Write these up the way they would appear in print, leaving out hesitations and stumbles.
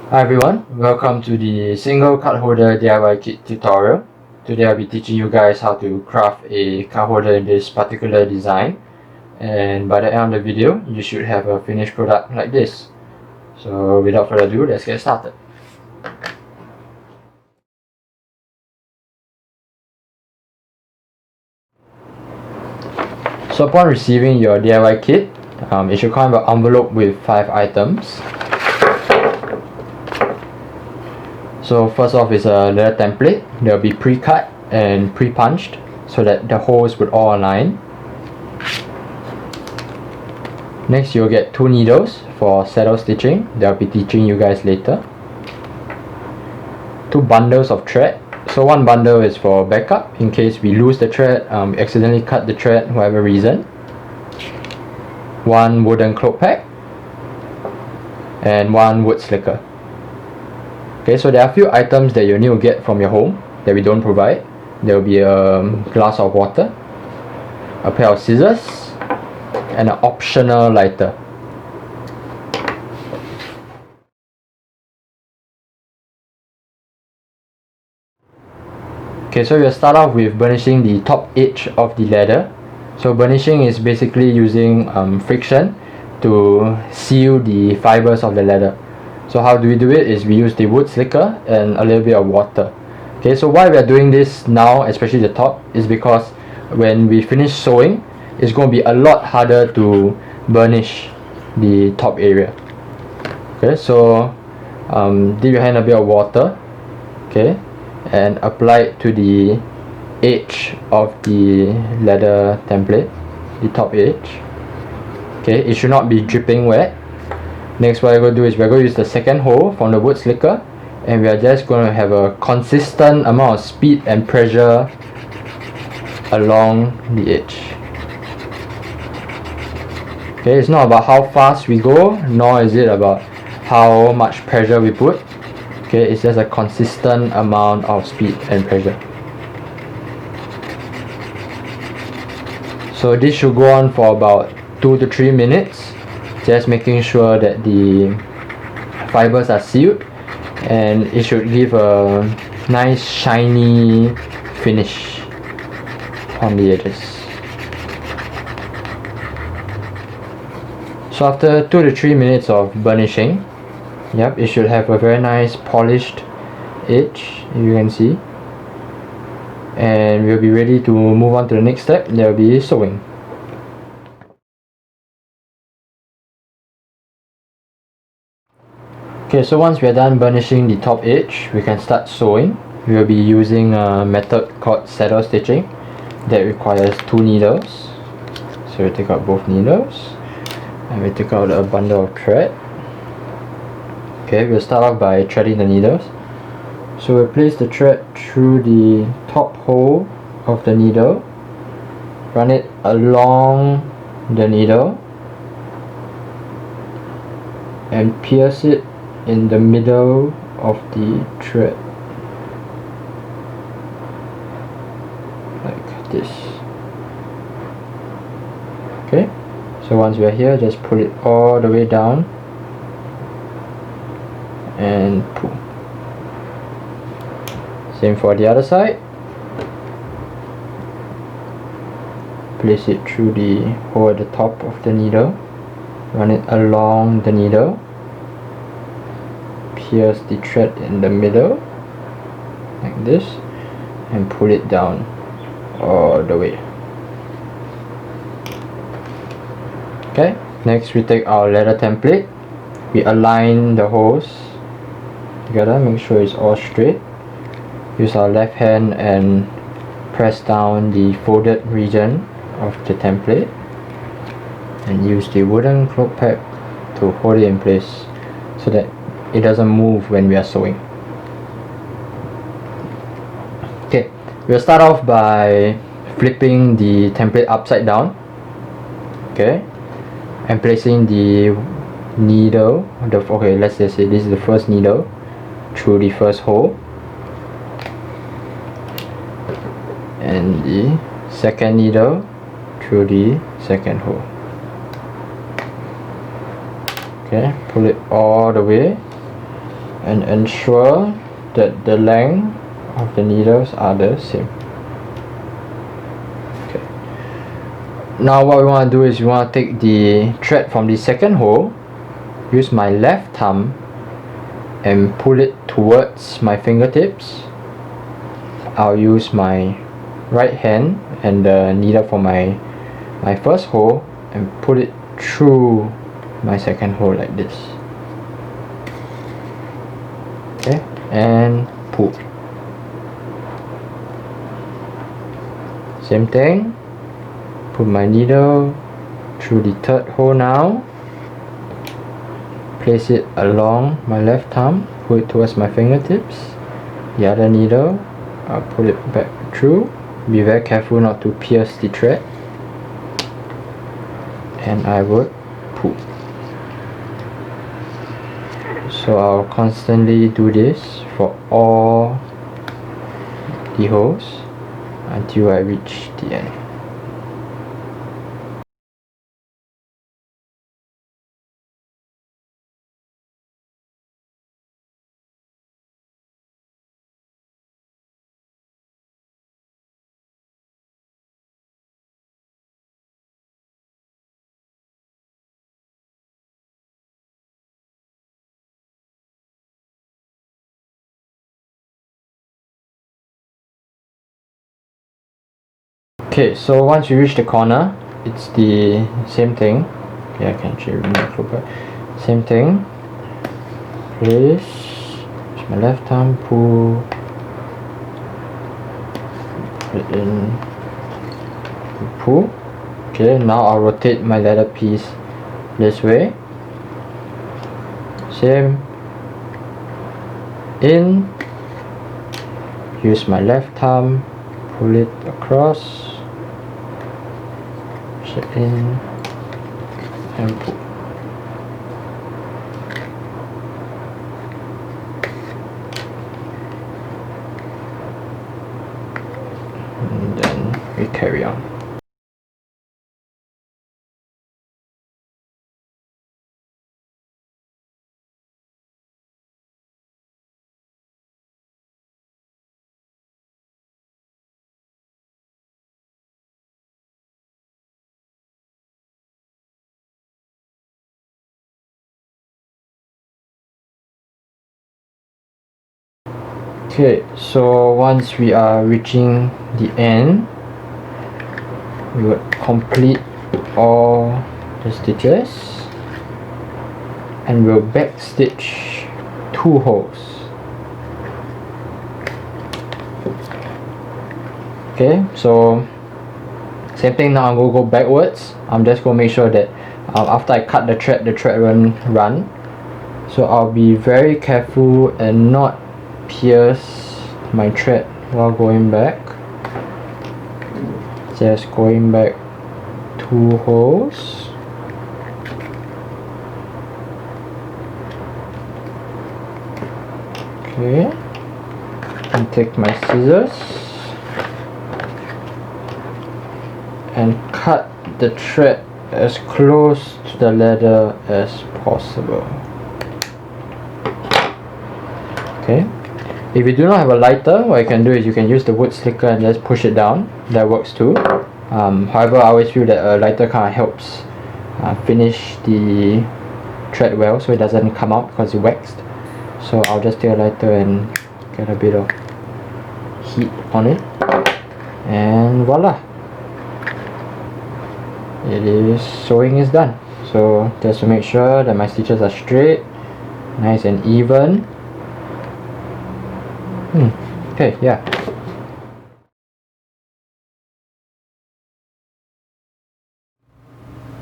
Hi everyone, welcome to the single card holder DIY kit tutorial. Today I'll be teaching you guys how to craft a card holder in this particular design, and by the end of the video you should have a finished product like this. So without further ado, let's get started. So upon receiving your DIY kit, it should come in an envelope with 5 items. So first off is a leather template. They'll be pre-cut and pre-punched so that the holes would all align. Next you'll get 2 needles for saddle stitching. I'll be teaching you guys later. 2 bundles of thread. So one bundle is for backup in case we lose the thread, accidentally cut the thread, whatever reason. 1 wooden cloth peck and 1 wood slicker. Okay, so there are a few items that you need to get from your home that we don't provide. There will be a glass of water, a pair of scissors, and an optional lighter. Okay, so we'll start off with burnishing the top edge of the leather. So burnishing is basically using friction to seal the fibers of the leather. So how do we do it is we use the wood slicker and a little bit of water. Okay, so why we are doing this now, especially the top, is because when we finish sewing, it's going to be a lot harder to burnish the top area. Okay, so dip your hand a bit of water, okay, and apply it to the edge of the leather template, the top edge. Okay, it should not be dripping wet. Next, what I'm going to do is we're going to use the second hole from the wood slicker, and we are just going to have a consistent amount of speed and pressure along the edge. Okay, it's not about how fast we go, nor is it about how much pressure we put. Okay, it's just a consistent amount of speed and pressure. So this should go on for about 2 to 3 minutes, just making sure that the fibers are sealed, and it should give a nice shiny finish on the edges. So after 2 to 3 minutes of burnishing, yep, it should have a very nice polished edge, if you can see, and we'll be ready to move on to the next step. There will be sewing. Okay, so once we are done burnishing the top edge, we can start sewing. We will be using a method called saddle stitching that requires 2 needles. So we take out both needles and we take out a bundle of thread. Okay, we'll start off by threading the needles. So we'll place the thread through the top hole of the needle, run it along the needle, and pierce it in the middle of the thread, like this. Okay, so once we are here, just pull it all the way down and pull. Same for the other side. Place it through the hole at the top of the needle, run it along the needle, pierce the thread in the middle like this, and pull it down all the way. Okay, next we take our leather template, we align the holes together, make sure it's all straight. Use our left hand and press down the folded region of the template, and use the wooden cloth peck to hold it in place so that it doesn't move when we are sewing. Okay, we'll start off by flipping the template upside down, okay, and placing the needle, okay, let's just say this is the first needle, through the first hole, and the second needle through the second hole. Okay, pull it all the way and ensure that the length of the needles are the same. Okay. Now what we want to do is we want to take the thread from the second hole, use my left thumb and pull it towards my fingertips. I'll use my right hand and the needle for my first hole and put it through my second hole like this. Okay, and pull. Same thing, put my needle through the third hole now, place it along my left thumb, pull it towards my fingertips. The other needle, I'll put it back through. Be very careful not to pierce the thread, and I would pull. So I'll constantly do this for all the holes until I reach the end. Okay, so once you reach the corner, it's the same thing. Okay, I can actually remove it. Same thing. Place, use my left thumb, pull, put it in, pull. Okay, now I'll rotate my leather piece this way. Same. In, use my left thumb, pull it across, push it in, and pull. And then we carry on. Okay, so once we are reaching the end, we would complete all the stitches and we'll back stitch 2 holes. Okay, so same thing. Now I'm going to go backwards. I'm just going to make sure that after I cut the thread won't run. So I'll be very careful and not pierce my thread while going back. Just going back 2 holes. Okay, and take my scissors and cut the thread as close to the leather as possible. Okay, if you do not have a lighter, what you can do is you can use the wood slicker and just push it down. That works too. However, I always feel that a lighter kind of helps finish the thread well, so it doesn't come out because it's waxed. So I'll just take a lighter and get a bit of heat on it, and voila, sewing is done. So just to make sure that my stitches are straight, nice and even. Okay, yeah.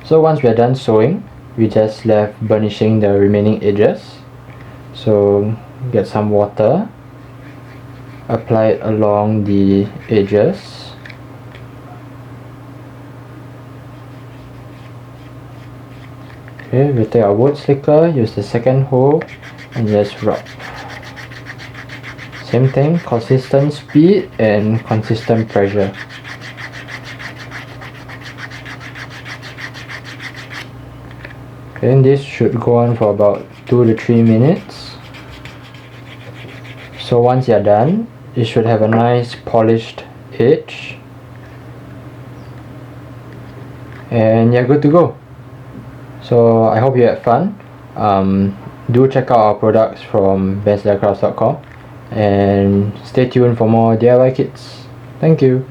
So once we are done sewing, we just left burnishing the remaining edges. So get some water, apply it along the edges. Okay, we'll take our wood slicker, use the second hole and just rub. Same thing, consistent speed and consistent pressure. Okay, and this should go on for about 2 to 3 minutes. So once you're done, you should have a nice polished edge and you're good to go. So I hope you had fun. Do check out our products from bestsellercrafts.com and stay tuned for more DIY kits. Thank you.